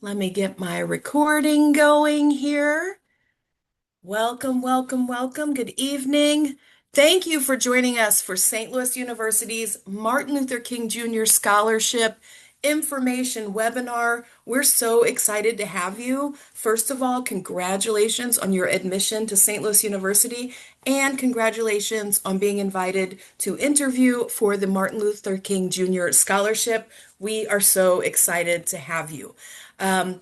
Let me get my recording going here. Welcome, welcome, welcome. Good evening. Thank you for joining us for St. Louis University's Martin Luther King Jr. Scholarship Information Webinar. We're so excited to have you. First of all, congratulations on your admission to St. Louis University, and congratulations on being invited to interview for the Martin Luther King Jr. Scholarship. We are so excited to have you. Um,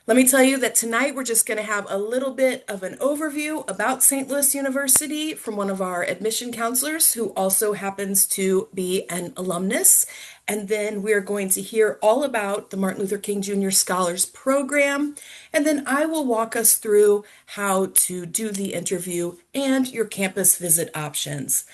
Let me tell you that tonight we're just going to have a little bit of an overview about St. Louis University from one of our admission counselors who also happens to be an alumnus. And then we're going to hear all about the Martin Luther King Jr. Scholars Program. And then I will walk us through how to do the interview and your campus visit options.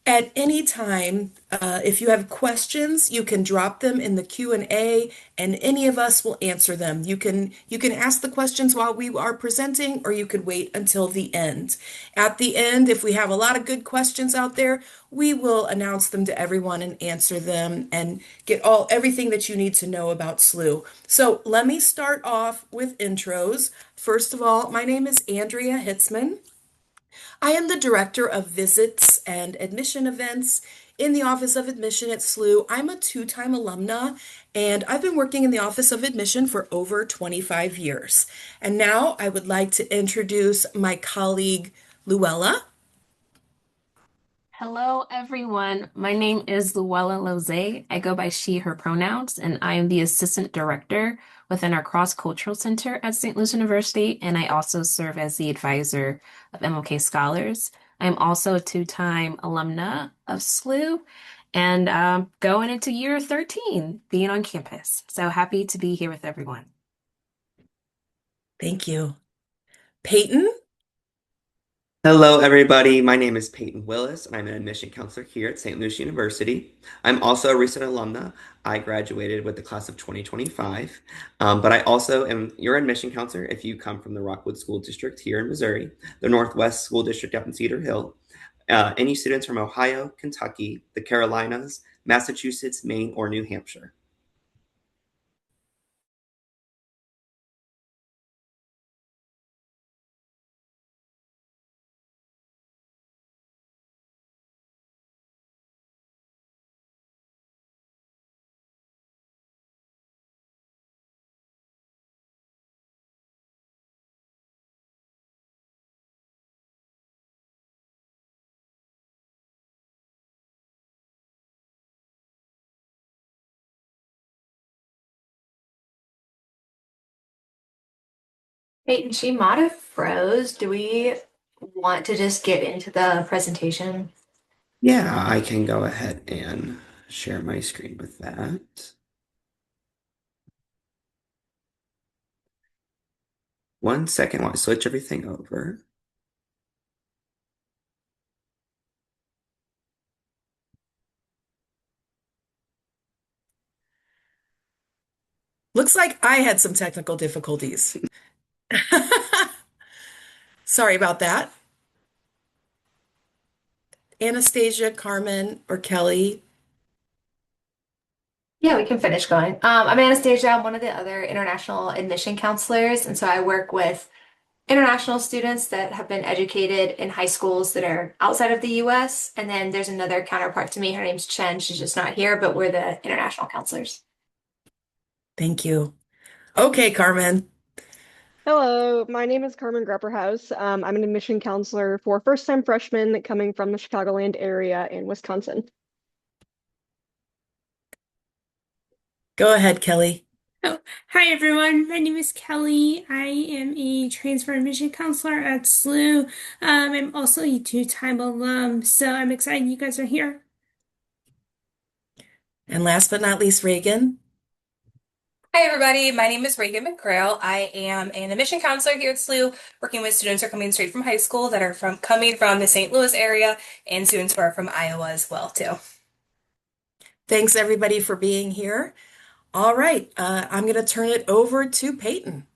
At any time, if you have questions, you can drop them in the Q&A and any of us will answer them. You can ask the questions while we are presenting, or you could wait until the end. At the end, if we have a lot of good questions out there, we will announce them to everyone and answer them and get everything that you need to know about SLU. So let me start off with intros. First of all, my name is Andrea Hitzman. I am the Director of Visits and Admission Events in the Office of Admission at SLU. I'm a two-time alumna, and I've been working in the Office of Admission for over 25 years. And now I would like to introduce my colleague, Luella. Hello, everyone. My name is Luella Loze. I go by she, her pronouns, and I am the assistant director within our cross-cultural center at St. Louis University, and I also serve as the advisor of MLK Scholars. I'm also a two-time alumna of SLU and going into year 13, being on campus. So happy to be here with everyone. Thank you. Peyton. Hello, everybody. My name is Peyton Willis, and I'm an admission counselor here at St. Louis University. I'm also a recent alumna. I graduated with the class of 2025, but I also am your admission counselor if you come from the Rockwood School District here in Missouri, the Northwest School District up in Cedar Hill, any students from Ohio, Kentucky, the Carolinas, Massachusetts, Maine, or New Hampshire. Peyton, she might have froze. Do we want to just get into the presentation? Yeah, I can go ahead and share my screen with that. One second while I switch everything over. Looks like I had some technical difficulties. Sorry about that. Anastasia, Carmen, or Kelly. Yeah, we can finish going. I'm Anastasia. I'm one of the other international admission counselors, and so I work with international students that have been educated in high schools that are outside of the US. And then there's another counterpart to me. Her name's Chen. She's just not here, but we're the international counselors. Thank you. Okay, Carmen. Hello, my name is Carmen Grapperhaus. I'm an admission counselor for first-time freshmen coming from the Chicagoland area in Wisconsin. Go ahead, Kelly. Oh, hi everyone. My name is Kelly. I am a transfer admission counselor at SLU. I'm also a two-time alum, so I'm excited you guys are here. And last but not least, Reagan. Hi, everybody. My name is Reagan McGrail. I am an admission counselor here at SLU, working with students who are coming straight from high school that are coming from the St. Louis area and students who are from Iowa as well, too. Thanks everybody for being here. All right, I'm going to turn it over to Peyton.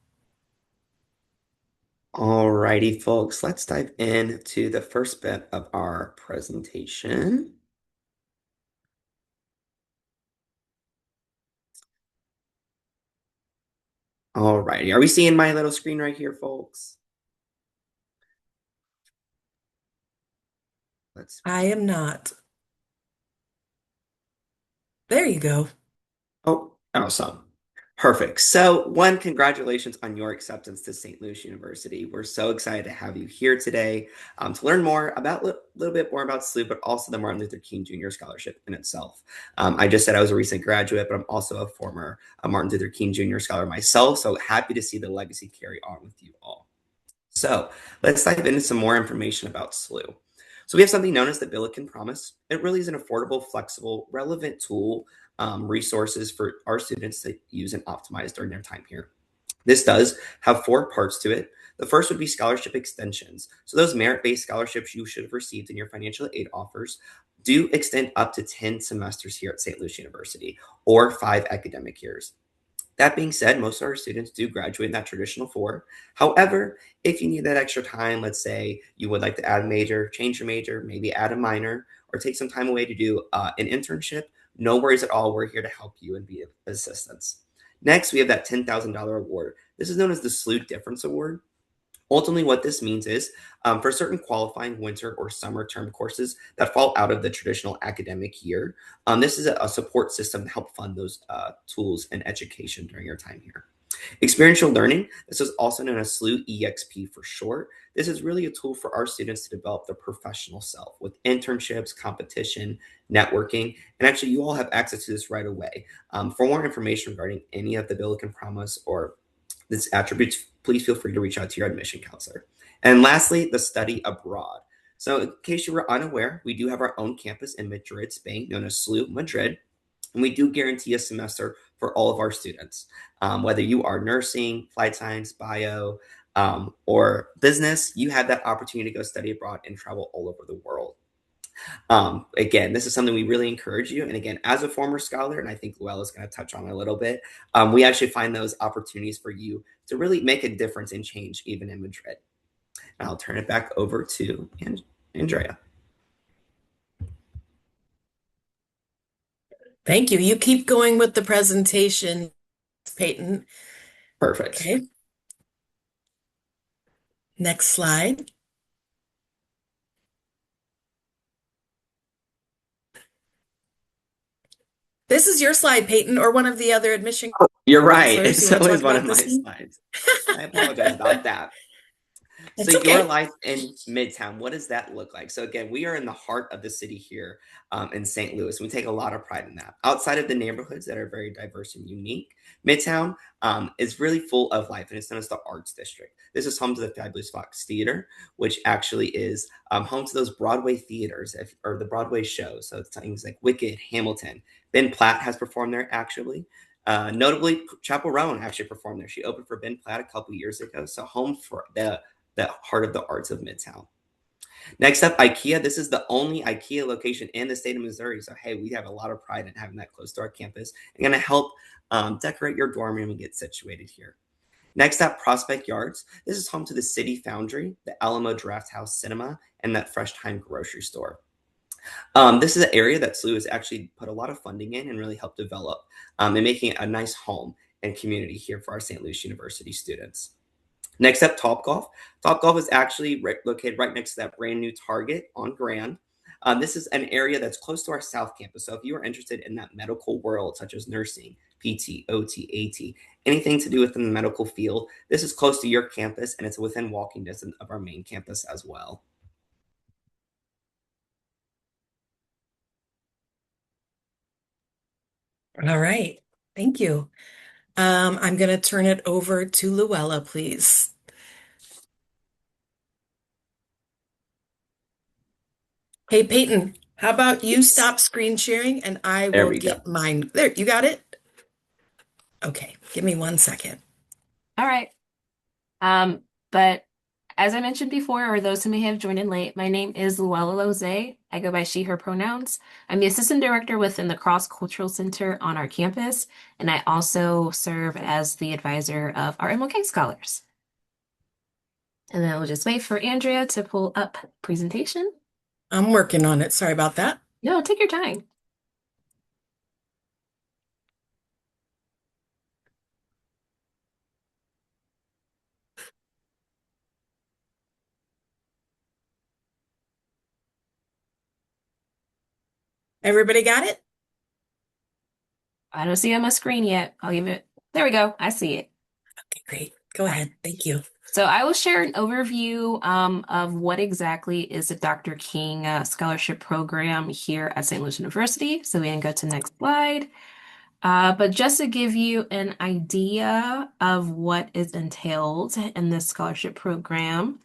Alrighty, folks, let's dive into the first bit of our presentation. All righty. Are we seeing my little screen right here, folks? Let's. I am not. There you go. Oh, awesome. Perfect. So, one, congratulations on your acceptance to St. Louis University. We're so excited to have you here today to learn more about little bit more about SLU, but also the Martin Luther King Jr. Scholarship in itself. I just said I was a recent graduate, but I'm also a former Martin Luther King Jr. scholar myself. So happy to see the legacy carry on with you all. So let's dive into some more information about SLU. So we have something known as the Billiken Promise. It really is an affordable, flexible, relevant tool, resources for our students to use and optimize during their time here. This does have 4 parts to it. The first would be scholarship extensions. So those merit-based scholarships you should have received in your financial aid offers do extend up to 10 semesters here at St. Louis University, or 5 academic years. That being said, most of our students do graduate in that traditional 4. However, if you need that extra time, let's say you would like to add a major, change your major, maybe add a minor, or take some time away to do an internship, no worries at all. We're here to help you and be of assistance. Next, we have that $10,000 award. This is known as the SLU Difference Award. Ultimately, what this means is for certain qualifying winter or summer term courses that fall out of the traditional academic year, this is a support system to help fund those tools and education during your time here. Experiential learning, this is also known as SLU EXP for short. This is really a tool for our students to develop their professional self with internships, competition, networking, and actually you all have access to this right away. For more information regarding any of the Billiken Promise or these attributes, please feel free to reach out to your admission counselor. And lastly, the study abroad. So in case you were unaware, we do have our own campus in Madrid, Spain, known as SLU Madrid. And we do guarantee a semester for all of our students. Whether you are nursing, flight science, bio, or business, you have that opportunity to go study abroad and travel all over the world. Again, this is something we really encourage you. And again, as a former scholar, and I think Luella is going to touch on it a little bit, we actually find those opportunities for you to really make a difference and change even in Madrid. And I'll turn it back over to Andrea. Thank you. You keep going with the presentation, Peyton. Perfect. Okay. Next slide. This is your slide, Peyton, or one of the other admission You're right. counselors. It's You want to always talk one about of my this one? slides. I apologize about that. That's So your okay. life in Midtown, what does that look like? So again, we are in the heart of the city here in St. Louis. We take a lot of pride in that. Outside of the neighborhoods that are very diverse and unique, Midtown is really full of life, and it's known as the Arts District. This is home to the Fabulous Fox Theater, which actually is home to those Broadway theaters or the Broadway shows. So it's things like Wicked, Hamilton. Ben Platt has performed there actually. Notably, Chappell Rowan actually performed there. She opened for Ben Platt a couple years ago. So home for the heart of the arts of Midtown. Next up, IKEA. This is the only IKEA location in the state of Missouri. So, hey, we have a lot of pride in having that close to our campus and going to help decorate your dorm room and get situated here. Next up, Prospect Yards. This is home to the City Foundry, the Alamo Draft House Cinema, and that Fresh Time grocery store. This is an area that SLU has actually put a lot of funding in and really helped develop and making it a nice home and community here for our St. Louis University students. Next up, Topgolf. Topgolf is actually located right next to that brand new Target on Grand. This is an area that's close to our South Campus. So if you are interested in that medical world, such as nursing, PT, OT, AT, anything to do with the medical field, this is close to your campus and it's within walking distance of our main campus as well. All right. Thank you. I'm going to turn it over to Luella, please. Hey, Peyton, how about you stop screen sharing and I There will we go. get mine. There, you got it? Okay, give me 1 second. All right. But as I mentioned before, or those who may have joined in late, my name is Luella Loze. I go by she, her pronouns. I'm the assistant director within the Cross Cultural Center on our campus, and I also serve as the advisor of our MLK scholars. And then we'll just wait for Andrea to pull up presentation. I'm working on it. Sorry about that. No, take your time. Everybody got it? I don't see it on my screen yet. I'll give it. There we go. I see it. Okay, great. Go ahead. Thank you. So I will share an overview of what exactly is the Dr. King Scholarship Program here at St. Louis University. So we can go to the next slide. But just to give you an idea of what is entailed in this scholarship program.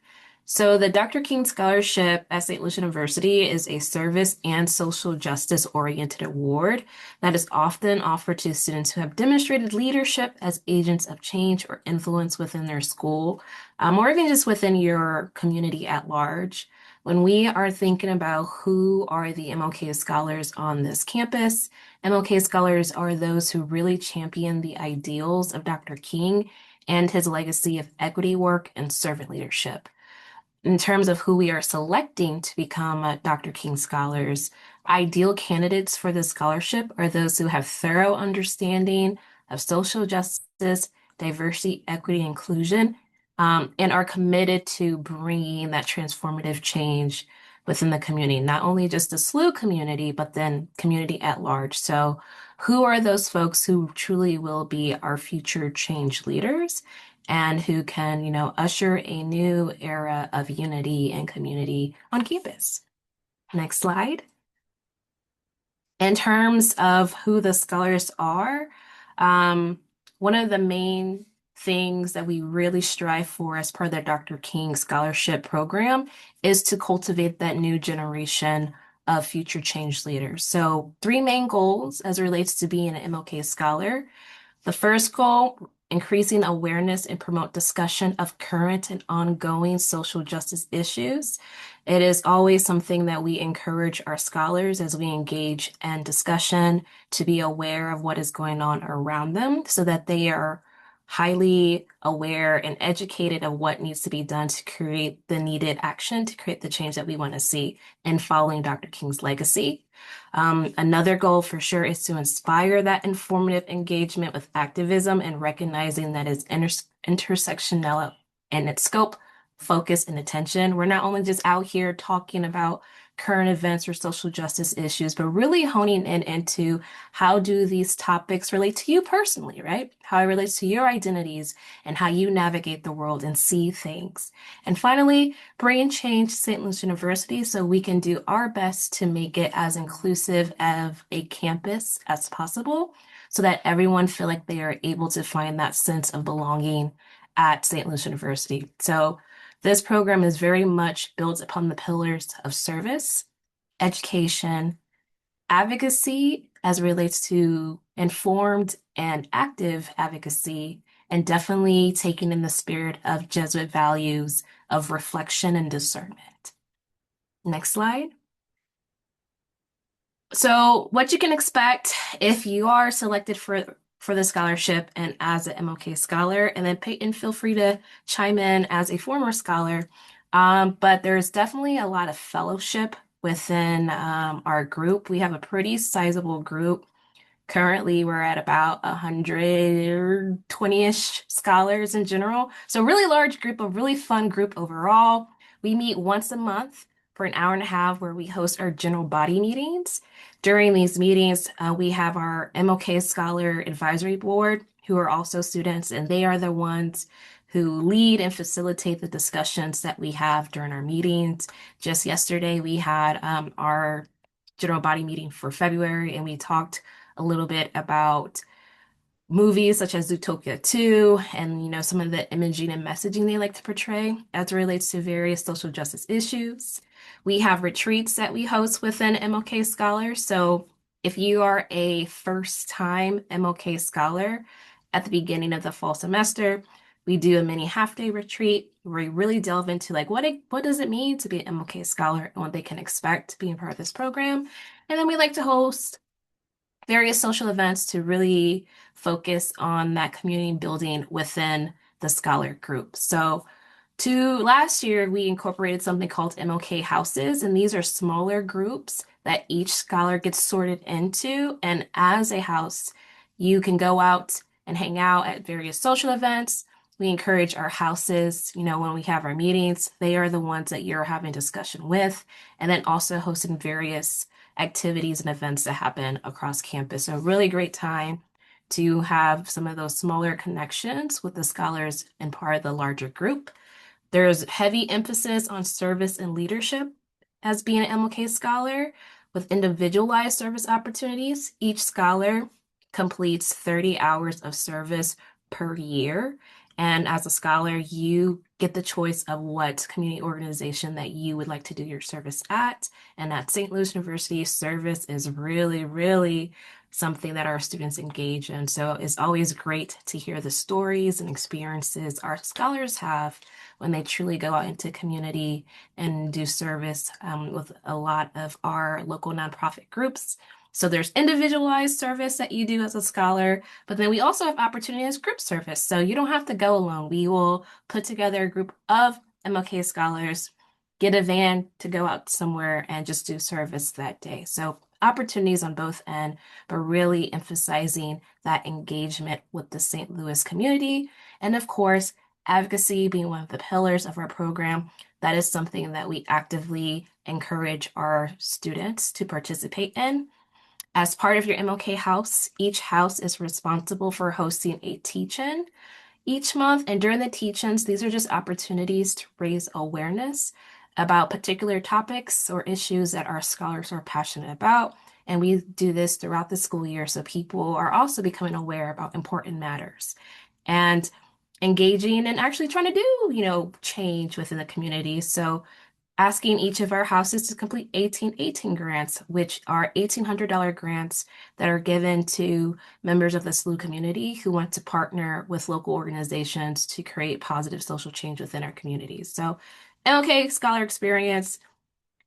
So the Dr. King Scholarship at St. Louis University is a service and social justice oriented award that is often offered to students who have demonstrated leadership as agents of change or influence within their school, or even just within your community at large. When we are thinking about who are the MLK scholars on this campus, MLK scholars are those who really champion the ideals of Dr. King and his legacy of equity work and servant leadership. In terms of who we are selecting to become Dr. King scholars, ideal candidates for this scholarship are those who have thorough understanding of social justice, diversity, equity, inclusion, and are committed to bringing that transformative change within the community, not only just the SLU community, but then community at large. So who are those folks who truly will be our future change leaders and who can, usher a new era of unity and community on campus? Next slide. In terms of who the scholars are, one of the main things that we really strive for as part of the Dr. King Scholarship Program is to cultivate that new generation of future change leaders. So 3 main goals as it relates to being an MLK scholar. The first goal, increasing awareness and promote discussion of current and ongoing social justice issues. It is always something that we encourage our scholars as we engage in discussion to be aware of what is going on around them so that they are highly aware and educated of what needs to be done to create the needed action to create the change that we want to see in following Dr. King's legacy. Another goal for sure is to inspire that informative engagement with activism and recognizing that it's intersectional in its scope, focus, and attention. We're not only just out here talking about current events or social justice issues, but really honing in into how do these topics relate to you personally, right? How it relates to your identities and how you navigate the world and see things. And finally, bringing change to St. Louis University so we can do our best to make it as inclusive of a campus as possible so that everyone feel like they are able to find that sense of belonging at St. Louis University. So this program is very much built upon the pillars of service, education, advocacy as it relates to informed and active advocacy, and definitely taking in the spirit of Jesuit values of reflection and discernment. Next slide. So what you can expect if you are selected for the scholarship and as an MLK scholar, and then Peyton, feel free to chime in as a former scholar. But there's definitely a lot of fellowship within our group. We have a pretty sizable group. Currently, we're at about 120-ish scholars in general. So really large group, a really fun group overall. We meet once a month for an hour and a half where we host our general body meetings. During these meetings, we have our MLK Scholar Advisory Board, who are also students, and they are the ones who lead and facilitate the discussions that we have during our meetings. Just yesterday, we had our general body meeting for February, and we talked a little bit about movies such as Zootopia 2 and some of the imaging and messaging they like to portray as it relates to various social justice issues. We have retreats that we host within MLK Scholars. So if you are a first-time MLK Scholar at the beginning of the fall semester, we do a mini half-day retreat where we really delve into what does it mean to be an MLK Scholar and what they can expect being part of this program. And then we like to host various social events to really focus on that community building within the scholar group. So last year, we incorporated something called MLK Houses, and these are smaller groups that each scholar gets sorted into. And as a house, you can go out and hang out at various social events. We encourage our houses, when we have our meetings, they are the ones that you're having discussion with, and then also hosting various activities and events that happen across campus. So a really great time to have some of those smaller connections with the scholars and part of the larger group. There's heavy emphasis on service and leadership as being an MLK scholar with individualized service opportunities. Each scholar completes 30 hours of service per year. And as a scholar, you get the choice of what community organization that you would like to do your service at. And at St. Louis University, service is really, really something that our students engage in. So it's always great to hear the stories and experiences our scholars have when they truly go out into community and do service with a lot of our local nonprofit groups. So there's individualized service that you do as a scholar, but then we also have opportunity as group service. So you don't have to go alone. We will put together a group of MLK scholars, get a van to go out somewhere and just do service that day. So opportunities on both ends, but really emphasizing that engagement with the St. Louis community. And of course, advocacy being one of the pillars of our program. That is something that we actively encourage our students to participate in. As part of your MLK house, each house is responsible for hosting a teach-in each month. And during the teach-ins, these are just opportunities to raise awareness about particular topics or issues that our scholars are passionate about. And we do this throughout the school year so people are also becoming aware about important matters and engaging and actually trying to do, change within the community. So asking each of our houses to complete 1818 grants, which are $1,800 grants that are given to members of the SLU community who want to partner with local organizations to create positive social change within our communities. So MLK Scholar Experience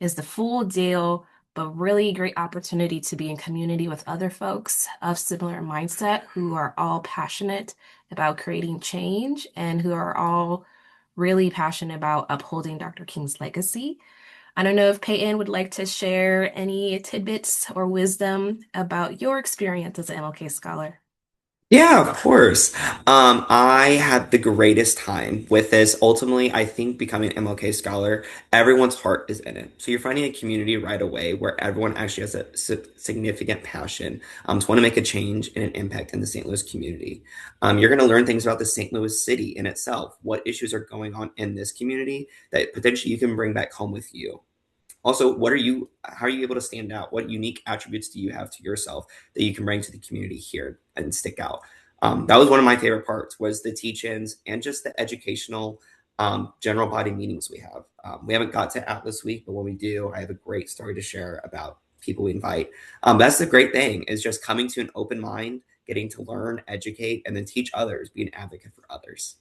is the full deal, but really great opportunity to be in community with other folks of similar mindset who are all passionate about creating change and who are all really passionate about upholding Dr. King's legacy. I don't know if Peyton would like to share any tidbits or wisdom about your experience as an MLK scholar. Yeah, of course. I had the greatest time with this. Ultimately, I think becoming an MLK scholar, everyone's heart is in it. So you're finding a community right away where everyone actually has a significant passion to want to make a change and an impact in the St. Louis community. You're going to learn things about the St. Louis city in itself, what issues are going on in this community that potentially you can bring back home with you. Also, how are you able to stand out? What unique attributes do you have to yourself that you can bring to the community here and stick out? That was one of my favorite parts was the teach-ins and just the educational general body meetings we have. We haven't got to Atlas Week, but when we do, I have a great story to share about people we invite. That's the great thing is just coming to an open mind, getting to learn, educate, and then teach others, be an advocate for others.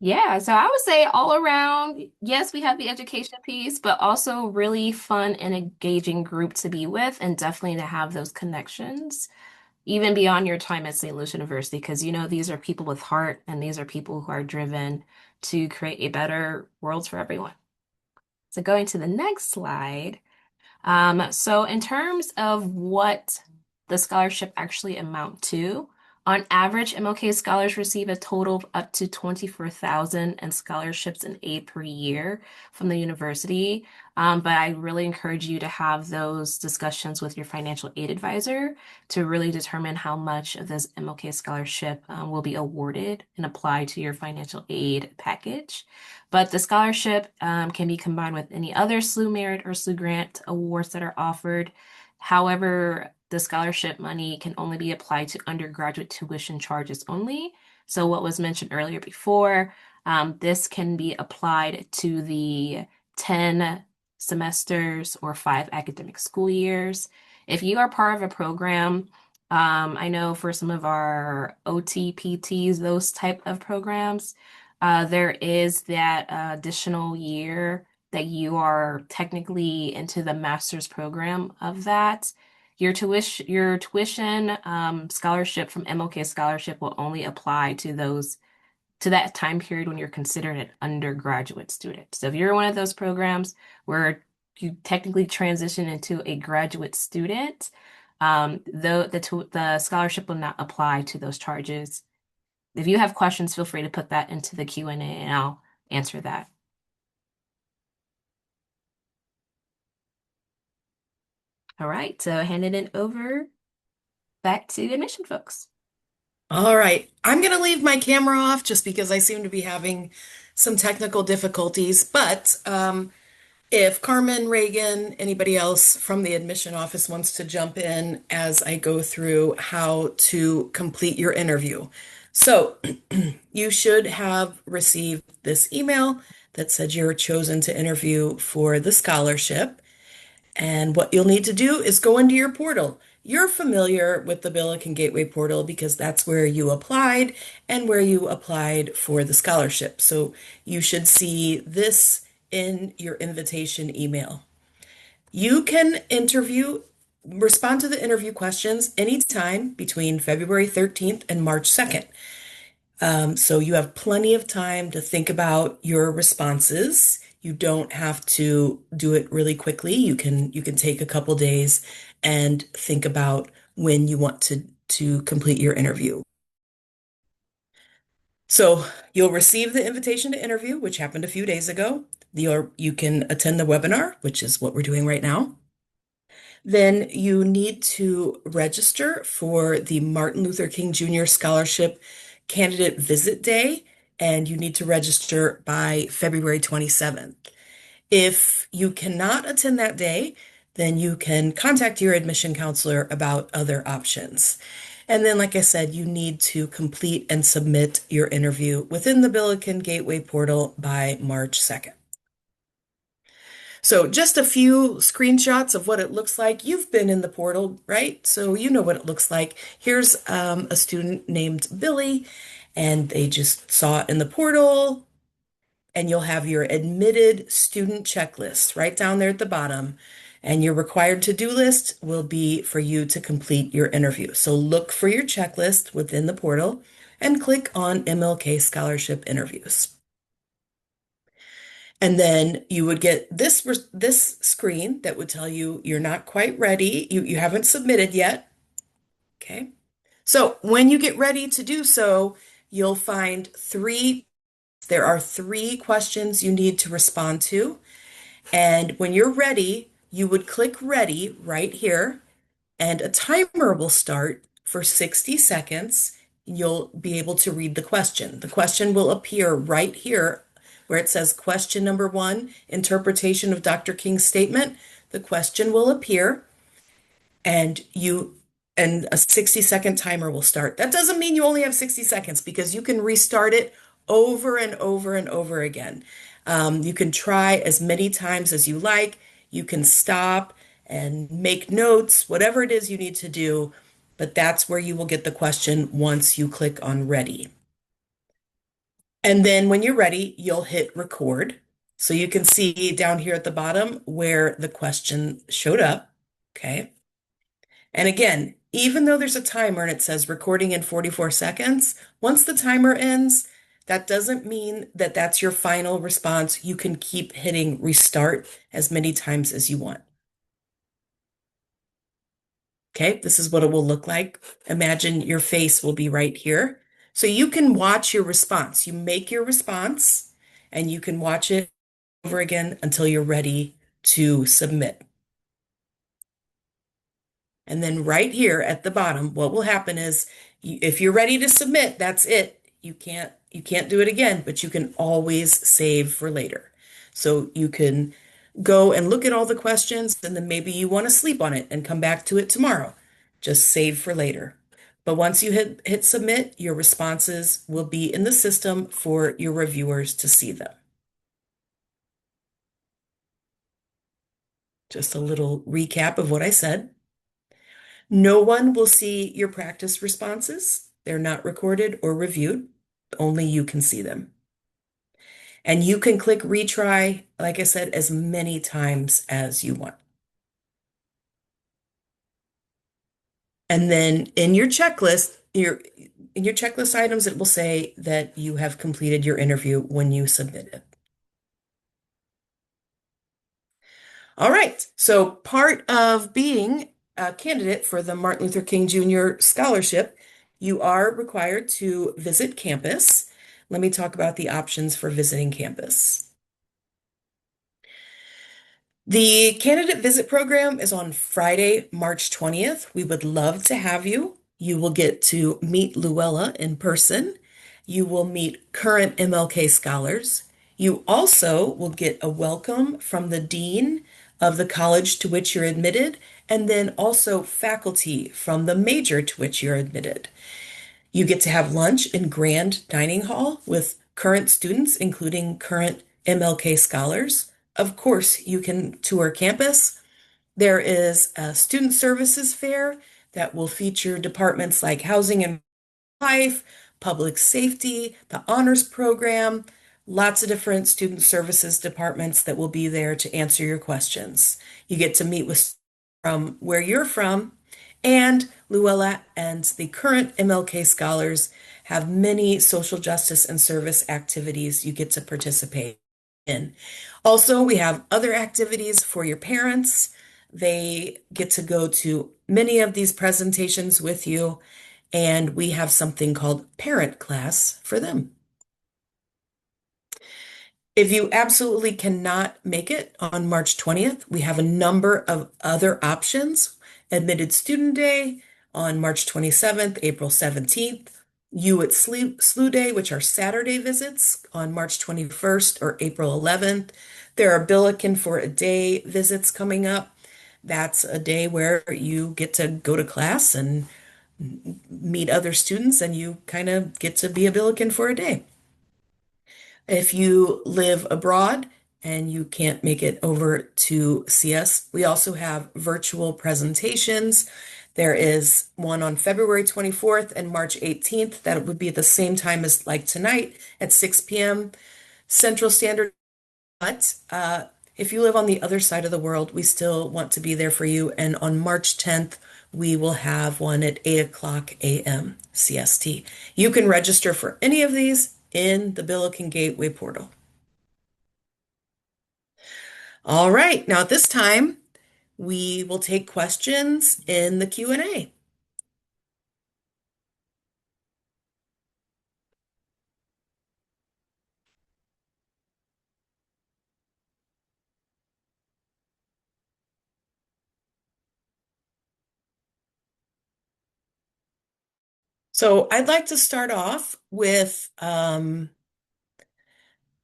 Yeah, so I would say all around, yes, we have the education piece, but also really fun and engaging group to be with and definitely to have those connections, even beyond your time at St. Louis University, because these are people with heart and these are people who are driven to create a better world for everyone. So going to the next slide. So in terms of what the scholarship actually amount to, on average, MLK scholars receive a total of up to $24,000 in scholarships and aid per year from the university. But I really encourage you to have those discussions with your financial aid advisor to really determine how much of this MLK scholarship will be awarded and applied to your financial aid package. But the scholarship can be combined with any other SLU Merit or SLU Grant awards that are offered. However, the scholarship money can only be applied to undergraduate tuition charges only. So what was mentioned earlier before, this can be applied to the 10 semesters or 5 academic school years. If you are part of a program, I know for some of our OTPTs, those type of programs, there is that additional year that you are technically into the master's program of that. Your tuition scholarship from MLK Scholarship will only apply to that time period when you're considered an undergraduate student. So if you're one of those programs where you technically transition into a graduate student, though the scholarship will not apply to those charges. If you have questions, feel free to put that into the Q&A and I'll answer that. All right, so handing it over back to admission folks. All right, I'm going to leave my camera off just because I seem to be having some technical difficulties. But if Carmen, Reagan, anybody else from the admission office wants to jump in as I go through how to complete your interview. So you should have received this email that said you're chosen to interview for the scholarship. And what you'll need to do is go into your portal. You're familiar with the Billiken Gateway portal because that's where you applied and where you applied for the scholarship. So you should see this in your invitation email. You can respond to the interview questions anytime between February 13th and March 2nd. So you have plenty of time to think about your responses. You don't have to do it really quickly. You can take a couple days and think about when you want to complete your interview. So you'll receive the invitation to interview, which happened a few days ago. You can attend the webinar, which is what we're doing right now. Then you need to register for the Martin Luther King Jr. Scholarship Candidate Visit Day, and you need to register by February 27th. If you cannot attend that day, then you can contact your admission counselor about other options. And then, like I said, you need to complete and submit your interview within the Billiken Gateway portal by March 2nd. So just a few screenshots of what it looks like. You've been in the portal, right? So you know what it looks like. Here's a student named Billy, and they just saw it in the portal. And you'll have your admitted student checklist right down there at the bottom. And your required to-do list will be for you to complete your interview. So look for your checklist within the portal and click on MLK Scholarship Interviews. And then you would get this screen that would tell you you're not quite ready. You haven't submitted yet. Okay. So when you get ready to do so, you'll find there are 3 questions you need to respond to. And when you're ready, you would click ready right here, and a timer will start for 60 seconds. You'll be able to read the question. The question will appear right here where it says question number 1, interpretation of Dr. King's statement. The question will appear and a 60-second timer will start. That doesn't mean you only have 60 seconds because you can restart it over and over and over again. You can try as many times as you like. You can stop and make notes, whatever it is you need to do, but that's where you will get the question once you click on ready. And then when you're ready, you'll hit record. So you can see down here at the bottom where the question showed up. Okay. And again, even though there's a timer and it says recording in 44 seconds, once the timer ends, that doesn't mean that that's your final response. You can keep hitting restart as many times as you want. Okay, this is what it will look like. Imagine your face will be right here. So you can watch your response. You make your response and you can watch it over again until you're ready to submit. And then right here at the bottom, what will happen is if you're ready to submit, that's it. You can't do it again, but you can always save for later. So you can go and look at all the questions, and then maybe you want to sleep on it and come back to it tomorrow. Just save for later. But once you hit submit, your responses will be in the system for your reviewers to see them. Just a little recap of what I said. No one will see your practice responses. They're not recorded or reviewed. Only you can see them. And you can click retry, like I said, as many times as you want. And then in your checklist, items, it will say that you have completed your interview when you submit it. All right, so part of being a candidate for the Martin Luther King Jr. Scholarship, you are required to visit campus. Let me talk about the options for visiting campus. The candidate visit program is on Friday, March 20th. We would love to have you. You will get to meet Luella in person. You will meet current MLK scholars. You also will get a welcome from the dean of the college to which you're admitted, and then also faculty from the major to which you're admitted. You get to have lunch in Grand Dining Hall with current students, including current MLK scholars. Of course, you can tour campus. There is a student services fair that will feature departments like housing and life, public safety, the honors program, lots of different student services departments that will be there to answer your questions. You get to meet with from where you're from, and Luella and the current MLK scholars have many social justice and service activities you get to participate in. Also, we have other activities for your parents. They get to go to many of these presentations with you, and we have something called parent class for them. If you absolutely cannot make it on March 20th, we have a number of other options. Admitted Student Day on March 27th, April 17th, You at SLU Day, which are Saturday visits on March 21st or April 11th. There are Billiken for a Day visits coming up. That's a day where you get to go to class and meet other students, and you kind of get to be a Billiken for a day. If you live abroad and you can't make it over to see us, we also have virtual presentations. There is one on February 24th and March 18th. That would be at the same time as like tonight at 6 p.m. Central Standard. But if you live on the other side of the world, we still want to be there for you. And on March 10th, we will have one at 8 o'clock a.m. CST. You can register for any of these in the Billiken Gateway portal. All right, now at this time, we will take questions in the Q&A. So I'd like to start off with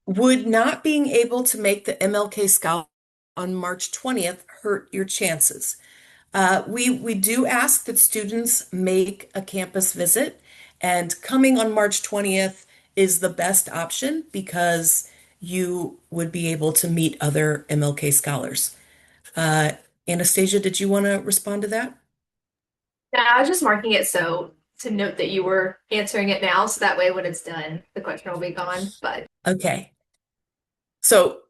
would not being able to make the MLK Scout on March 20th hurt your chances? We do ask that students make a campus visit, and coming on March 20th is the best option because you would be able to meet other MLK scholars. Anastasia, did you want to respond to that? Yeah, I was just marking it so to note that you were answering it now, so that way when it's done, the question will be gone. But Okay. So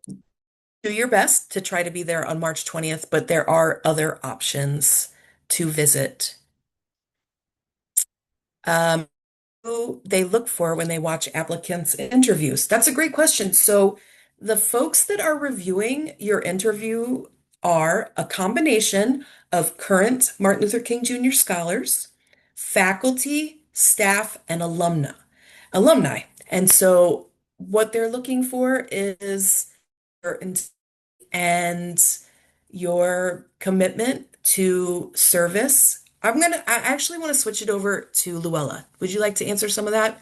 do your best to try to be there on March 20th, but there are other options to visit. Who they look for when they watch applicants' interviews? That's a great question. So the folks that are reviewing your interview are a combination of current Martin Luther King Jr. scholars, faculty, staff, and alumni. And so what they're looking for is and your commitment to service. I actually want to switch it over to Luella. Would you like to answer some of that?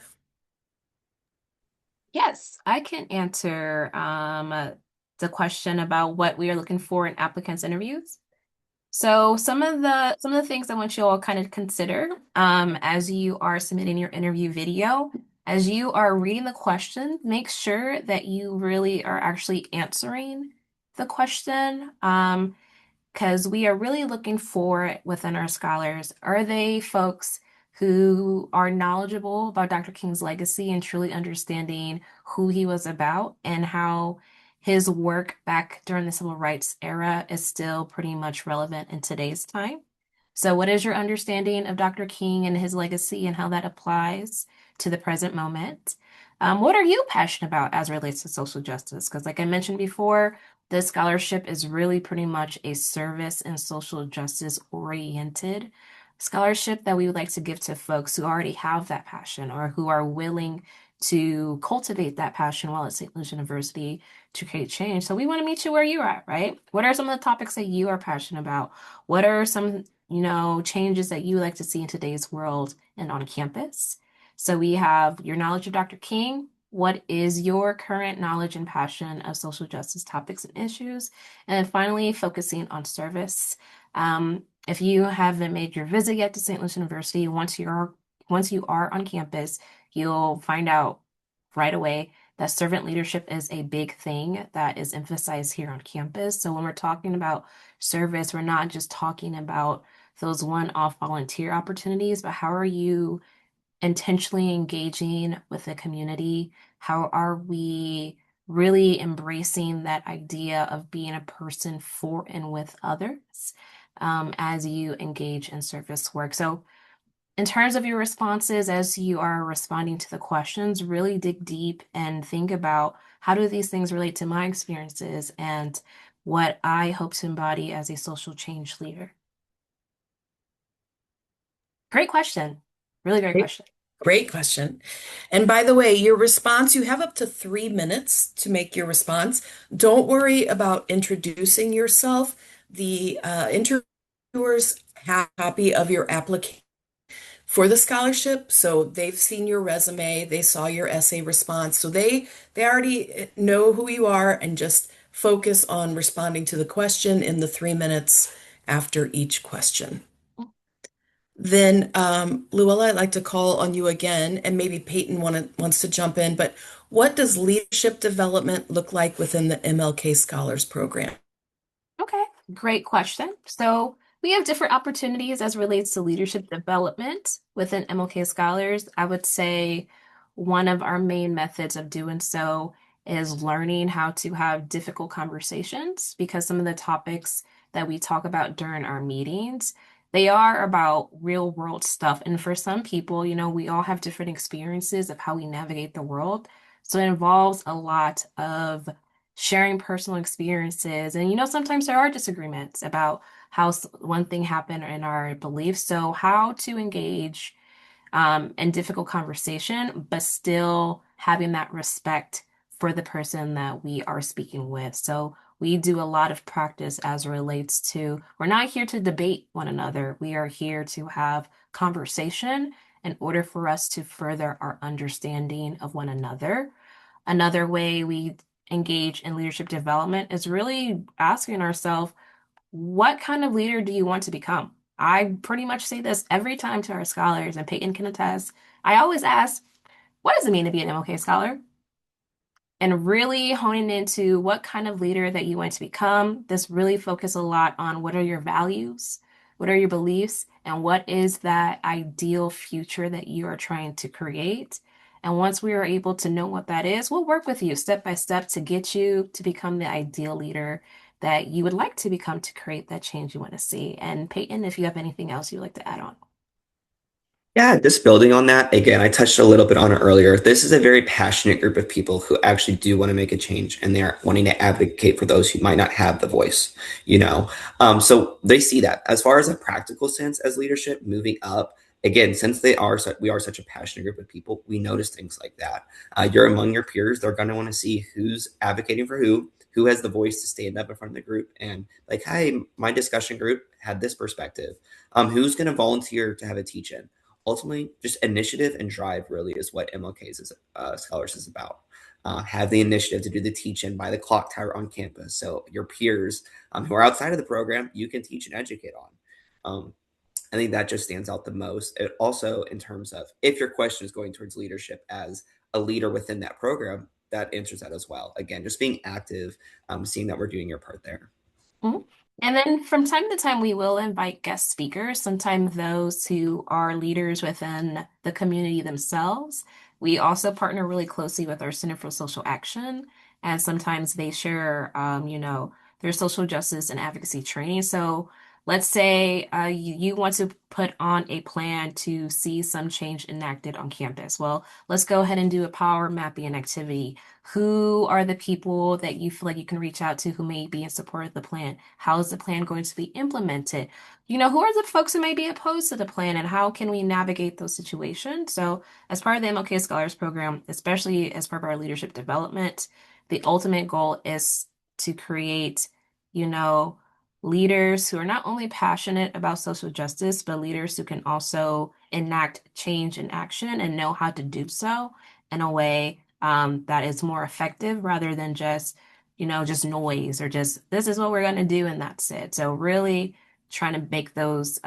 Yes, I can answer the question about what we are looking for in applicants' interviews. So some of the things I want you all kind of consider as you are submitting your interview video, as you are reading the question, make sure that you really are actually answering the question. Because we are really looking for within our scholars, are they folks who are knowledgeable about Dr. King's legacy and truly understanding who he was about and how his work back during the civil rights era is still pretty much relevant in today's time? So, what is your understanding of Dr. King and his legacy and how that applies to the present moment? What are you passionate about as it relates to social justice? Because, like I mentioned before, this scholarship is really pretty much a service and social justice oriented scholarship that we would like to give to folks who already have that passion or who are willing to cultivate that passion while at St. Louis University to create change. So we want to meet you where you're at, right? What are some of the topics that you are passionate about? What are some, changes that you would like to see in today's world and on campus? So we have your knowledge of Dr. King. What is your current knowledge and passion of social justice topics and issues? And then finally, focusing on service. If you haven't made your visit yet to St. Louis University, once you are on campus, you'll find out right away that servant leadership is a big thing that is emphasized here on campus. So when we're talking about service, we're not just talking about those one-off volunteer opportunities, but how are you intentionally engaging with the community? How are we really embracing that idea of being a person for and with others as you engage in service work? So in terms of your responses, as you are responding to the questions, really dig deep and think about how do these things relate to my experiences and what I hope to embody as a social change leader. Great question. Really great question. Great question. And by the way, your response, you have up to 3 minutes to make your response. Don't worry about introducing yourself. The interviewers have a copy of your application for the scholarship, so they've seen your resume, they saw your essay response, so they already know who you are and just focus on responding to the question in the 3 minutes after each question. Then, Luella, I'd like to call on you again, and maybe Peyton wants to jump in, but what does leadership development look like within the MLK Scholars Program? Okay, great question. So we have different opportunities as relates to leadership development within MLK Scholars. I would say one of our main methods of doing so is learning how to have difficult conversations, because some of the topics that we talk about during our meetings, they are about real world stuff. And for some people, we all have different experiences of how we navigate the world. So it involves a lot of sharing personal experiences. And, sometimes there are disagreements about how one thing happened in our beliefs. So how to engage in difficult conversation, but still having that respect for the person that we are speaking with. So we do a lot of practice as relates to, we're not here to debate one another. We are here to have conversation in order for us to further our understanding of one another. Another way we engage in leadership development is really asking ourselves, what kind of leader do you want to become? I pretty much say this every time to our scholars, and Peyton can attest. I always ask, what does it mean to be an MLK scholar? And really honing into what kind of leader that you want to become. This really focus a lot on what are your values, what are your beliefs, and what is that ideal future that you are trying to create. And once we are able to know what that is, we'll work with you step by step to get you to become the ideal leader that you would like to become to create that change you want to see. And Peyton, if you have anything else you'd like to add on. Yeah, just building on that, again, I touched a little bit on it earlier. This is a very passionate group of people who actually do want to make a change, and they are wanting to advocate for those who might not have the voice, So they see that. As far as a practical sense as leadership, moving up, again, since we are such a passionate group of people, we notice things like that. You're among your peers. They're going to want to see who's advocating for who has the voice to stand up in front of the group and like, hey, my discussion group had this perspective. Who's going to volunteer to have a teach-in? Ultimately, just initiative and drive really is what MLK's Scholars is about. Have the initiative to do the teach-in by the clock tower on campus. So your peers who are outside of the program, you can teach and educate on. I think that just stands out the most. It also, in terms of if your question is going towards leadership as a leader within that program, that answers that as well. Again, just being active, seeing that we're doing your part there. Mhm. And then from time to time, we will invite guest speakers, sometimes those who are leaders within the community themselves. We also partner really closely with our Center for Social Action, and sometimes they share, their social justice and advocacy training. So let's say you want to put on a plan to see some change enacted on campus. Well, let's go ahead and do a power mapping activity. Who are the people that you feel like you can reach out to who may be in support of the plan? How is the plan going to be implemented? Who are the folks who may be opposed to the plan and how can we navigate those situations? So, as part of the MLK Scholars Program, especially as part of our leadership development, the ultimate goal is to create, you know, leaders who are not only passionate about social justice, but leaders who can also enact change in action and know how to do so in a way that is more effective rather than just noise or just this is what we're going to do and that's it. So really trying to make those,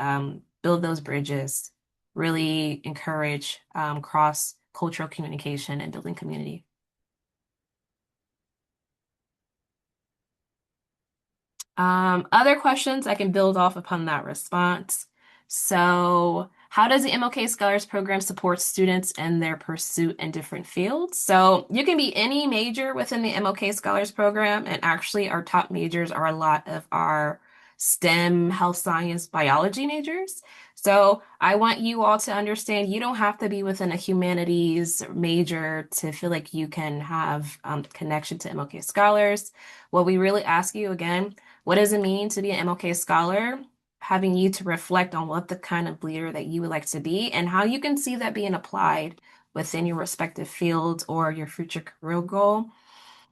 build those bridges, really encourage cross-cultural communication and building community. Other questions, I can build off upon that response. So, how does the MLK Scholars Program support students in their pursuit in different fields? So, you can be any major within the MLK Scholars Program, and actually, our top majors are a lot of our STEM, health science, biology majors. So, I want you all to understand you don't have to be within a humanities major to feel like you can have connection to MLK Scholars. What we really ask you again, what does it mean to be an MLK scholar? Having you to reflect on what the kind of leader that you would like to be and how you can see that being applied within your respective fields or your future career goal.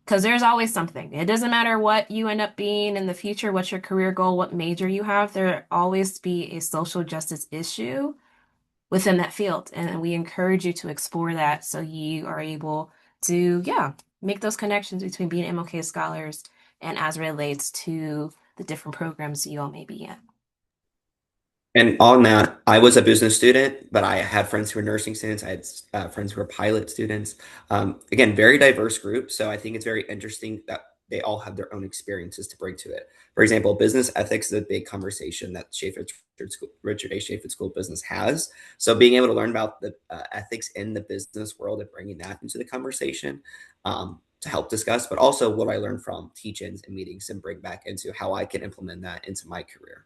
Because there's always something. It doesn't matter what you end up being in the future, what's your career goal, what major you have, there always be a social justice issue within that field. And we encourage you to explore that so you are able to, make those connections between being MLK scholars and as it relates to the different programs you all may be in. And on that, I was a business student, but I had friends who were nursing students. I had friends who were pilot students. Again, very diverse group. So I think it's very interesting that they all have their own experiences to bring to it. For example, business ethics is a big conversation that Richard A. Chaffetz School of Business has. So being able to learn about the ethics in the business world and bringing that into the conversation to help discuss, but also what I learned from teach-ins and meetings and bring back into how I can implement that into my career.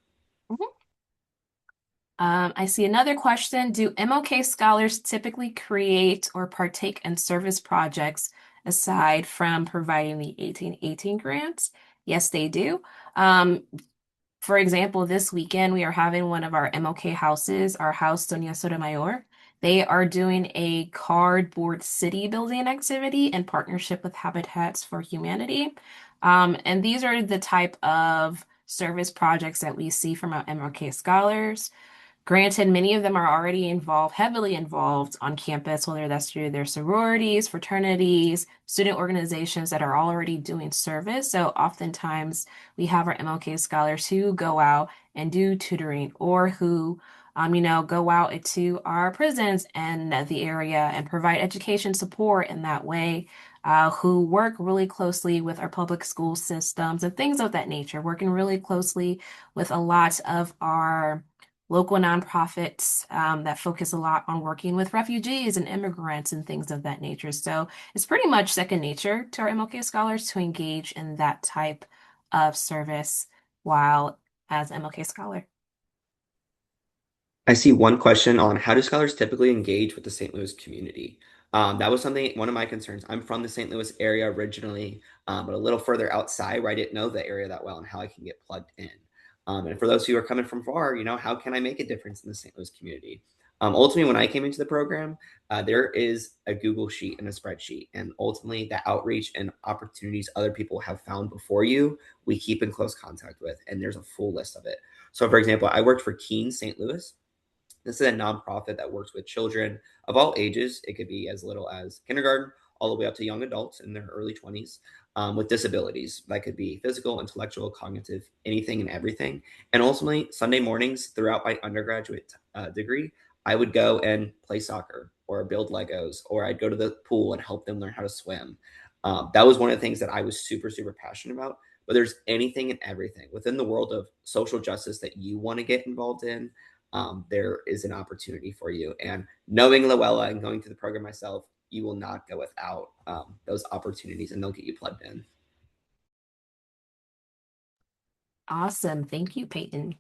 I see another question. Do MLK scholars typically create or partake in service projects aside from providing the 1818 grants? Yes, they do. For example, this weekend we are having one of our MLK houses, our house Doña Sotomayor. They are doing a cardboard city building activity in partnership with Habitats for Humanity. And these are the type of service projects that we see from our MLK scholars. Granted, many of them are already heavily involved on campus, whether that's through their sororities, fraternities, student organizations that are already doing service. So oftentimes we have our MLK scholars who go out and do tutoring or who, go out into our prisons and the area and provide education support in that way, who work really closely with our public school systems and things of that nature, working really closely with a lot of our local nonprofits that focus a lot on working with refugees and immigrants and things of that nature. So it's pretty much second nature to our MLK scholars to engage in that type of service while as MLK scholar. I see one question on how do scholars typically engage with the St. Louis community? That was one of my concerns. I'm from the St. Louis area originally, but a little further outside where I didn't know the area that well and how I can get plugged in. And for those who are coming from far, how can I make a difference in the St. Louis community? Ultimately, when I came into the program, there is a Google sheet and a spreadsheet. And ultimately, the outreach and opportunities other people have found before you, we keep in close contact with. And there's a full list of it. So, for example, I worked for Keen St. Louis. This is a nonprofit that works with children of all ages. It could be as little as kindergarten all the way up to young adults in their early 20s with disabilities. That could be physical, intellectual, cognitive, anything and everything. And ultimately, Sunday mornings throughout my undergraduate degree, I would go and play soccer or build Legos, or I'd go to the pool and help them learn how to swim. That was one of the things that I was super, super passionate about. But there's anything and everything within the world of social justice that you want to get involved in. There is an opportunity for you. And knowing Luella and going through the program myself, you will not go without those opportunities and they'll get you plugged in. Awesome. Thank you, Peyton.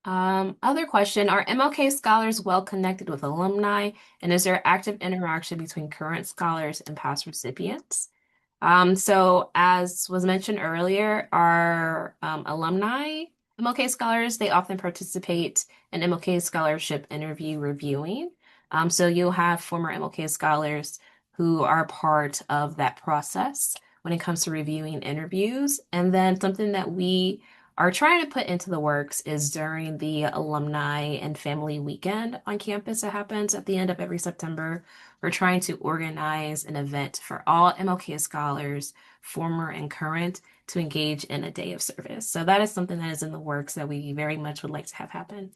Other question, are MLK scholars well connected with alumni, and is there active interaction between current scholars and past recipients? So as was mentioned earlier, our alumni MLK scholars, they often participate in MLK scholarship interview reviewing. So you'll have former MLK scholars who are part of that process when it comes to reviewing interviews. And then something that we are trying to put into the works is during the alumni and family weekend on campus that happens at the end of every September. We're trying to organize an event for all MLK scholars, former and current, to engage in a day of service. So that is something that is in the works that we very much would like to have happen.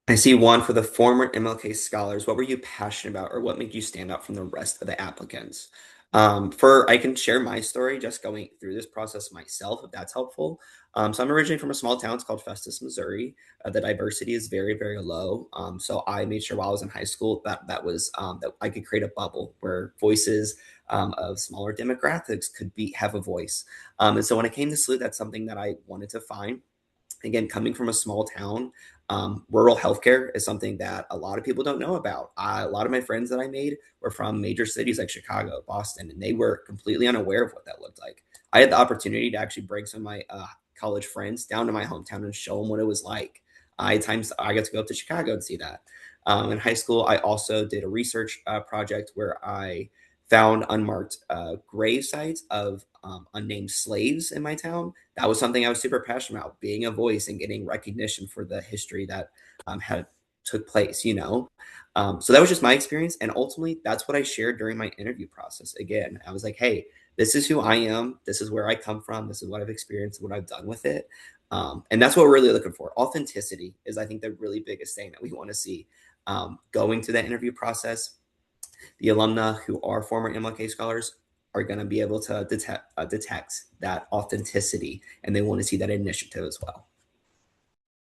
I see one for the former MLK scholars. What were you passionate about, or what made you stand out from the rest of the applicants? I can share my story just going through this process myself, if that's helpful. So I'm originally from a small town. It's called Festus, Missouri. The diversity is very, very low. So I made sure while I was in high school that I could create a bubble where voices of smaller demographics could have a voice. And so when it came to SLU, that's something that I wanted to find. Again, coming from a small town, rural healthcare is something that a lot of people don't know about. A lot of my friends that I made were from major cities like Chicago, Boston, and they were completely unaware of what that looked like. I had the opportunity to actually bring some of my college friends down to my hometown and show them what it was like. I got to go up to Chicago and see that. In high school, I also did a research project where I found unmarked grave sites of unnamed slaves in my town. That was something I was super passionate about, being a voice and getting recognition for the history that had took place, you know? So that was just my experience. And ultimately, that's what I shared during my interview process. Again, I was like, hey, this is who I am. This is where I come from. This is what I've experienced, what I've done with it. And that's what we're really looking for. Authenticity is, I think, the really biggest thing that we want to see going to that interview process. The alumni who are former MLK scholars are going to be able to detect that authenticity, and they want to see that initiative as well.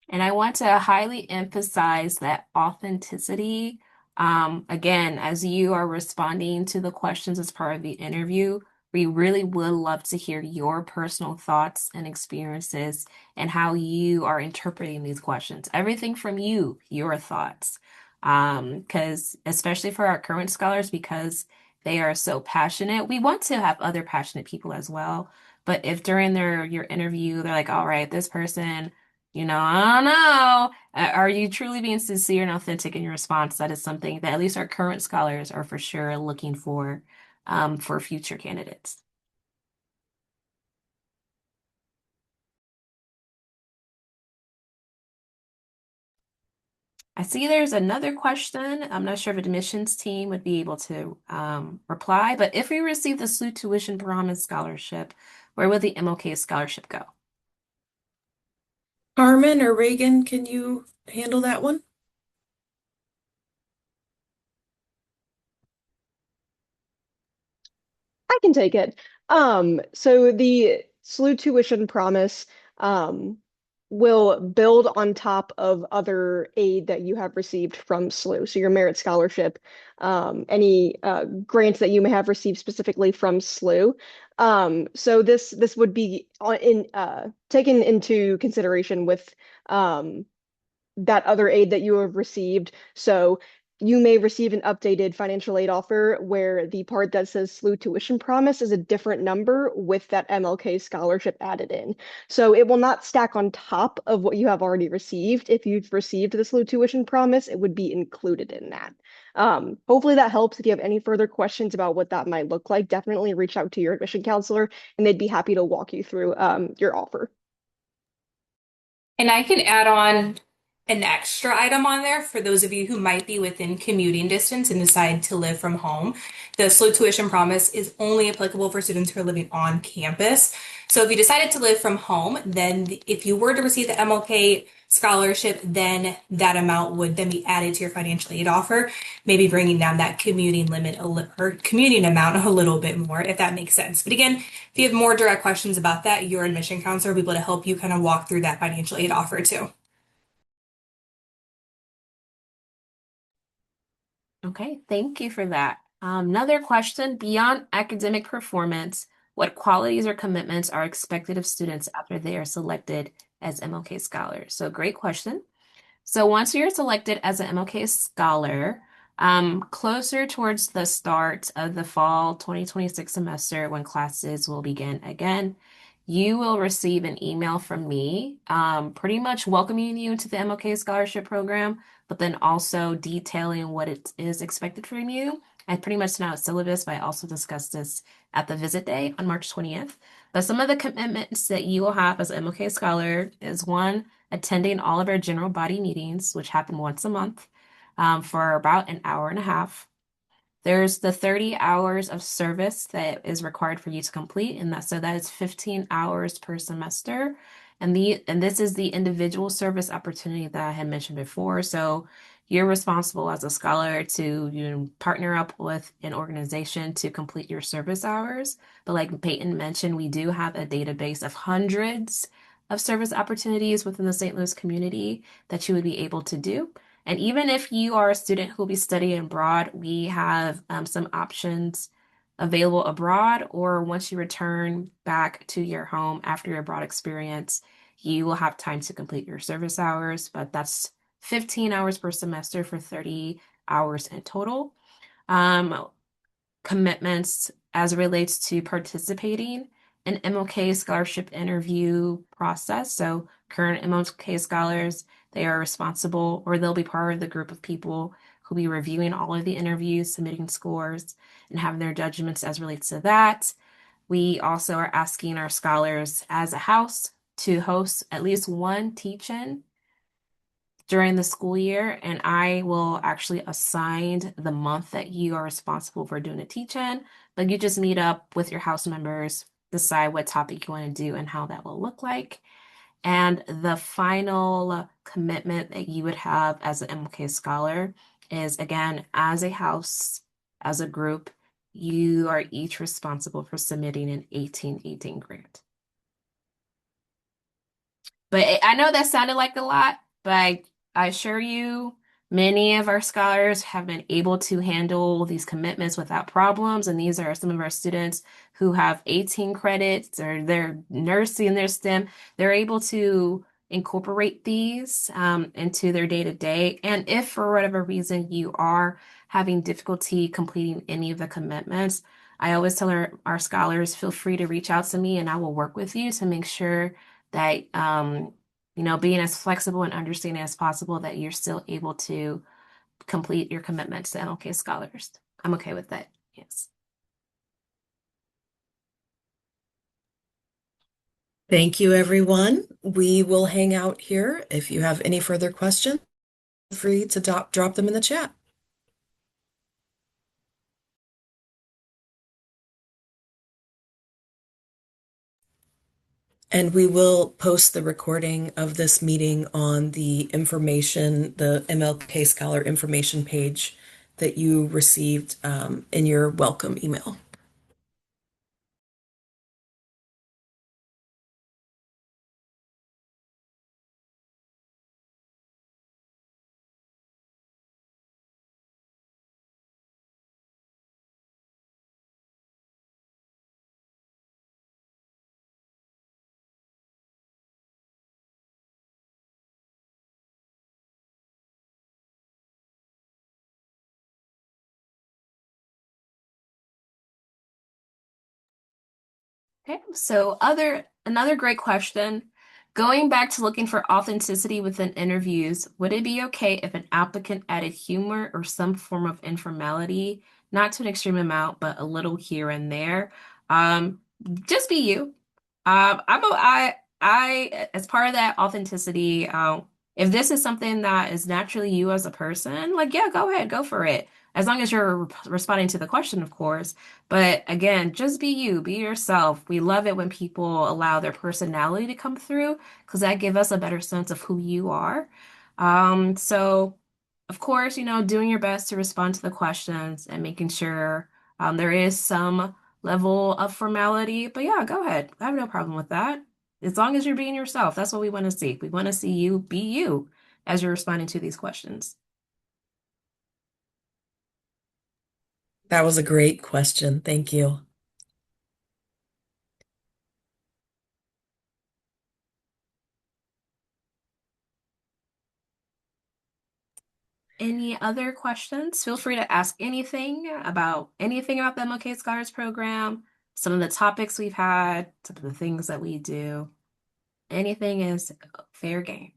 And I want to highly emphasize that authenticity. Again, as you are responding to the questions as part of the interview, we really would love to hear your personal thoughts and experiences and how you are interpreting these questions. Everything from you, your thoughts. Because especially for our current scholars, because they are so passionate, we want to have other passionate people as well. But if during your interview, they're like, all right, this person, I don't know. Are you truly being sincere and authentic in your response? That is something that at least our current scholars are for sure looking for future candidates. I see there's another question. I'm not sure if admissions team would be able to reply, but if we receive the SLU Tuition Promise Scholarship, where would the MLK scholarship go? Carmen or Reagan, can you handle that one? I can take it. So the SLU tuition promise will build on top of other aid that you have received from SLU. So your merit scholarship, any grants that you may have received specifically from SLU. So this would be taken into consideration with that other aid that you have received. So you may receive an updated financial aid offer where the part that says SLU tuition promise is a different number with that MLK scholarship added in. So it will not stack on top of what you have already received. If you've received the SLU tuition promise, it would be included in that. Hopefully that helps. If you have any further questions about what that might look like, definitely reach out to your admission counselor and they'd be happy to walk you through your offer. And I can add on an extra item on there for those of you who might be within commuting distance and decide to live from home. The SLU tuition promise is only applicable for students who are living on campus. So if you decided to live from home, then if you were to receive the MLK scholarship, then that amount would then be added to your financial aid offer, maybe bringing down that commuting limit or commuting amount a little bit more, if that makes sense. But again, if you have more direct questions about that, your admission counselor will be able to help you kind of walk through that financial aid offer too. Okay, thank you for that. Another question, beyond academic performance, what qualities or commitments are expected of students after they are selected as MLK scholars? So great question. So once you're selected as an MLK scholar, closer towards the start of the fall 2026 semester when classes will begin again, you will receive an email from me, pretty much welcoming you to the MLK scholarship program, but then also detailing what it is expected from you. I pretty much know syllabus, but I also discussed this at the visit day on March 20th. But some of the commitments that you will have as an MLK scholar is one, attending all of our general body meetings, which happen once a month, for about an hour and a half. There's the 30 hours of service that is required for you to complete, and that is 15 hours per semester. And this is the individual service opportunity that I had mentioned before. So you're responsible as a scholar to partner up with an organization to complete your service hours. But like Peyton mentioned, we do have a database of hundreds of service opportunities within the St. Louis community that you would be able to do. And even if you are a student who will be studying abroad, we have some options available abroad, or once you return back to your home after your abroad experience, you will have time to complete your service hours, but that's 15 hours per semester for 30 hours in total. Commitments as it relates to participating in MLK scholarship interview process. So current MLK scholars, they are responsible, or they'll be part of the group of people who'll be reviewing all of the interviews, submitting scores, and having their judgments as relates to that. We also are asking our scholars as a house to host at least one teach-in during the school year, and I will actually assign the month that you are responsible for doing a teach-in, but you just meet up with your house members, decide what topic you want to do and how that will look like. And the final commitment that you would have as an MLK scholar is, again, as a house, as a group, you are each responsible for submitting an 1818 grant. But I know that sounded like a lot, but I assure you, many of our scholars have been able to handle these commitments without problems. And these are some of our students who have 18 credits or they're nursing their STEM. They're able to incorporate these into their day-to-day. And if for whatever reason you are having difficulty completing any of the commitments, I always tell our scholars, feel free to reach out to me and I will work with you to make sure that being as flexible and understanding as possible that you're still able to complete your commitments to MLK scholars. I'm okay with that. Yes. Thank you, everyone. We will hang out here. If you have any further questions, feel free to drop them in the chat. And we will post the recording of this meeting on the MLK Scholar information page that you received in your welcome email. Okay, so another great question. Going back to looking for authenticity within interviews, would it be okay if an applicant added humor or some form of informality, not to an extreme amount, but a little here and there? Um, just be you. As part of that authenticity, if this is something that is naturally you as a person, like, yeah, go ahead, go for it. As long as you're responding to the question, of course. But again, just be you, be yourself. We love it when people allow their personality to come through because that gives us a better sense of who you are. So of course, doing your best to respond to the questions and making sure there is some level of formality. But yeah, go ahead. I have no problem with that. As long as you're being yourself, that's what we want to see. We want to see you be you as you're responding to these questions. That was a great question. Thank you. Any other questions? Feel free to ask anything about the MLK Scholars Program, some of the topics we've had, some of the things that we do. Anything is fair game.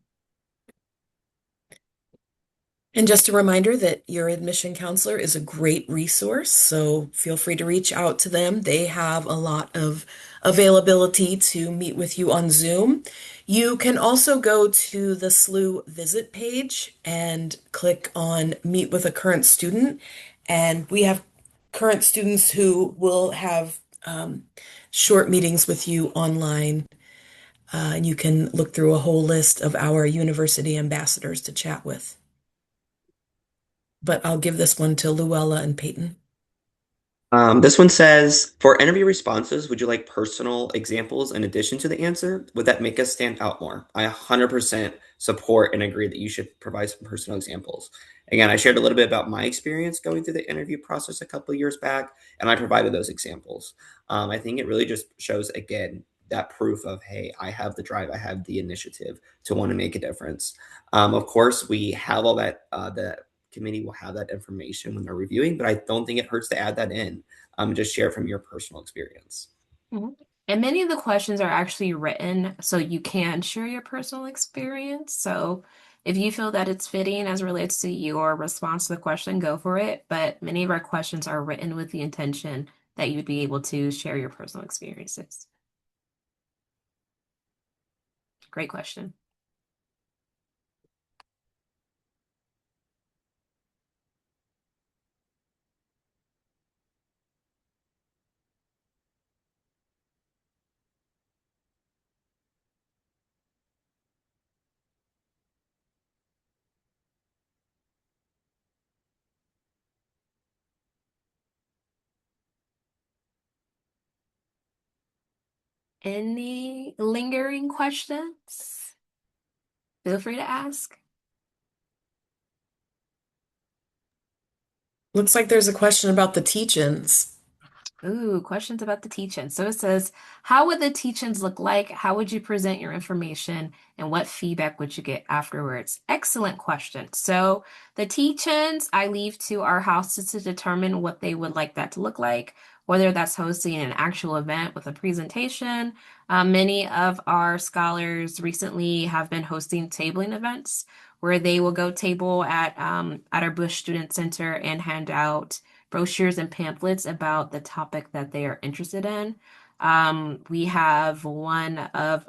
And just a reminder that your admission counselor is a great resource, so feel free to reach out to them. They have a lot of availability to meet with you on Zoom. You can also go to the SLU visit page and click on Meet with a Current Student. And we have current students who will have short meetings with you online. And you can look through a whole list of our university ambassadors to chat with. But I'll give this one to Luella and Peyton. This one says, for interview responses, would you like personal examples in addition to the answer? Would that make us stand out more? I 100% support and agree that you should provide some personal examples. Again, I shared a little bit about my experience going through the interview process a couple of years back, and I provided those examples. I think it really just shows, again, that proof of, hey, I have the drive, I have the initiative to want to make a difference. Of course, we have all that, the committee will have that information when they're reviewing, but I don't think it hurts to add that in. Just share from your personal experience. Mhm. And many of the questions are actually written so you can share your personal experience. So if you feel that it's fitting as it relates to your response to the question, go for it. But many of our questions are written with the intention that you'd be able to share your personal experiences. Great question. Any lingering questions? Feel free to ask. Looks like there's a question about the teach-ins. Ooh, questions about the teach-ins. So it says, how would the teach-ins look like? How would you present your information? And what feedback would you get afterwards? Excellent question. So the teach-ins, I leave to our houses to determine what they would like that to look like, whether that's hosting an actual event with a presentation. Many of our scholars recently have been hosting tabling events where they will go table at our Bush Student Center and hand out brochures and pamphlets about the topic that they are interested in. We have one of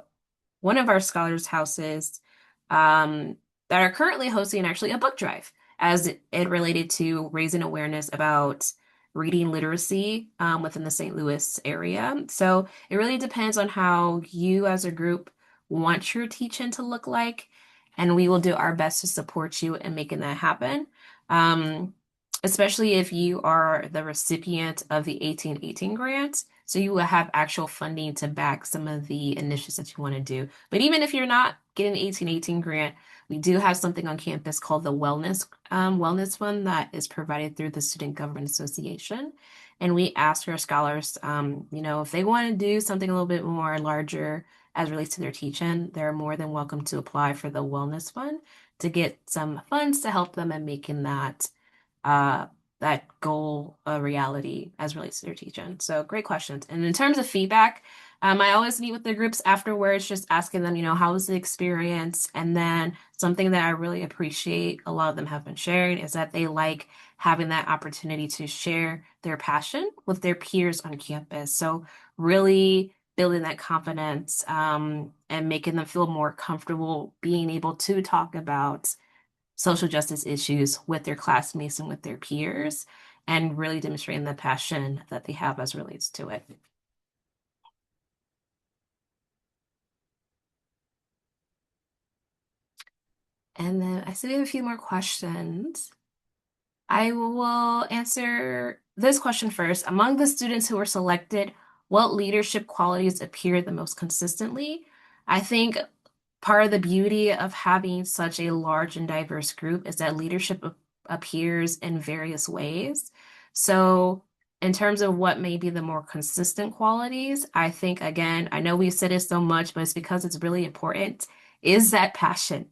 our scholars' houses that are currently hosting actually a book drive as it related to raising awareness about reading literacy within the St. Louis area. So it really depends on how you as a group want your teaching to look like, and we will do our best to support you in making that happen. Especially if you are the recipient of the 1818 grant. So you will have actual funding to back some of the initiatives that you want to do. But even if you're not getting the 1818 grant, we do have something on campus called the Wellness Fund that is provided through the Student Government Association. And we ask our scholars, if they want to do something a little bit more larger as relates to their teaching, they're more than welcome to apply for the Wellness Fund to get some funds to help them in making that goal a reality as relates to their teaching. So great questions. And in terms of feedback, I always meet with the groups afterwards, just asking them, how was the experience? And then something that I really appreciate a lot of them have been sharing is that they like having that opportunity to share their passion with their peers on campus. So really building that confidence and making them feel more comfortable being able to talk about social justice issues with their classmates and with their peers, and really demonstrating the passion that they have as relates to it. And then I see we have a few more questions. I will answer this question first. Among the students who were selected, what leadership qualities appear the most consistently? I think part of the beauty of having such a large and diverse group is that leadership appears in various ways. So in terms of what may be the more consistent qualities, I think, again, I know we've said it so much, but it's because it's really important, is that passion.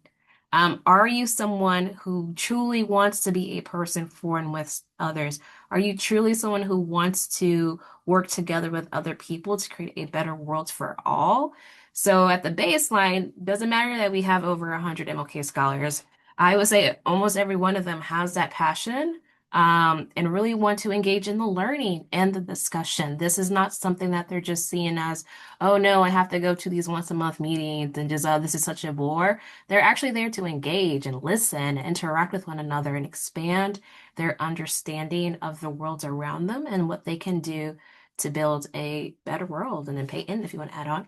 Are you someone who truly wants to be a person for and with others? Are you truly someone who wants to work together with other people to create a better world for all? So at the baseline, doesn't matter that we have over 100 MLK scholars. I would say almost every one of them has that passion, and really want to engage in the learning and the discussion. This is not something that they're just seeing as, oh no, I have to go to these once a month meetings and just, oh, this is such a bore. They're actually there to engage and listen, interact with one another, and expand their understanding of the worlds around them and what they can do to build a better world. And then Peyton, if you want to add on.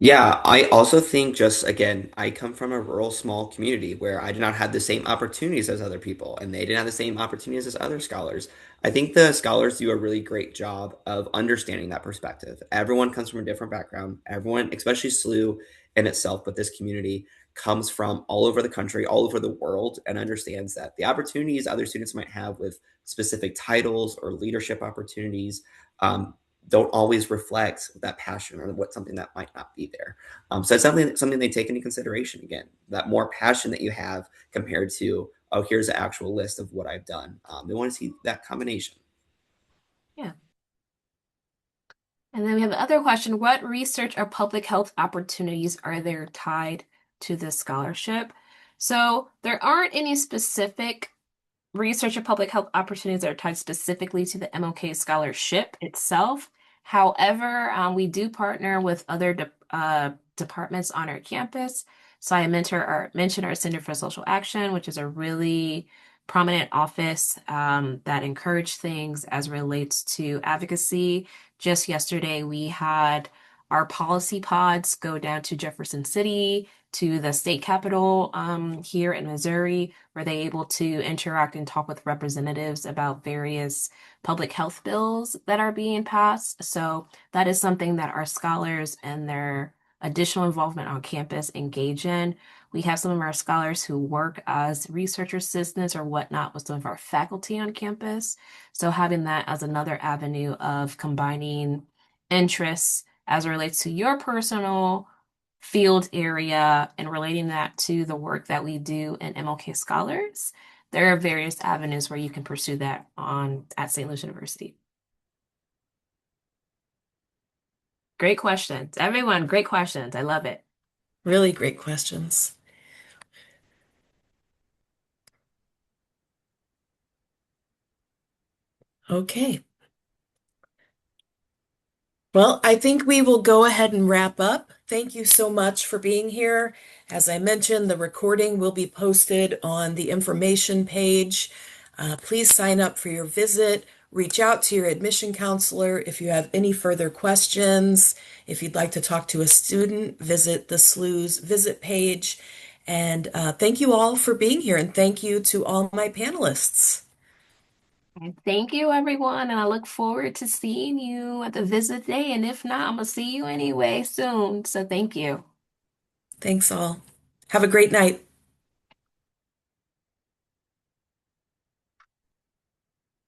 Yeah, I also think just again, I come from a rural small community where I did not have the same opportunities as other people, and they didn't have the same opportunities as other scholars. I think the scholars do a really great job of understanding that perspective. Everyone comes from a different background. Everyone, especially SLU in itself, but this community comes from all over the country, all over the world, and understands that the opportunities other students might have with specific titles or leadership opportunities um, don't always reflect that passion or what something that might not be there. So it's definitely something they take into consideration. Again, that more passion that you have compared to, oh, here's the actual list of what I've done. They want to see that combination. Yeah. And then we have the other question, what research or public health opportunities are there tied to this scholarship? So there aren't any specific research or public health opportunities that are tied specifically to the MLK Scholarship itself. However, we do partner with other departments on our campus. So I mentioned our Center for Social Action, which is a really prominent office that encourage things as relates to advocacy. Just yesterday, we had our policy pods go down to Jefferson City, to the state capitol here in Missouri, were they able to interact and talk with representatives about various public health bills that are being passed. So that is something that our scholars and their additional involvement on campus engage in. We have some of our scholars who work as research assistants or whatnot with some of our faculty on campus. So having that as another avenue of combining interests as it relates to your personal field area and relating that to the work that we do in MLK Scholars, there are various avenues where you can pursue that on at St. Louis University. Great questions. Everyone, great questions. I love it. Really great questions. Okay. Well, I think we will go ahead and wrap up. Thank you so much for being here. As I mentioned, the recording will be posted on the information page. Please sign up for your visit. Reach out to your admission counselor if you have any further questions. If you'd like to talk to a student, visit the SLU's visit page. And thank you all for being here, and thank you to all my panelists. And thank you, everyone. And I look forward to seeing you at the visit day. And if not, I'm going to see you anyway soon. So thank you. Thanks all. Have a great night.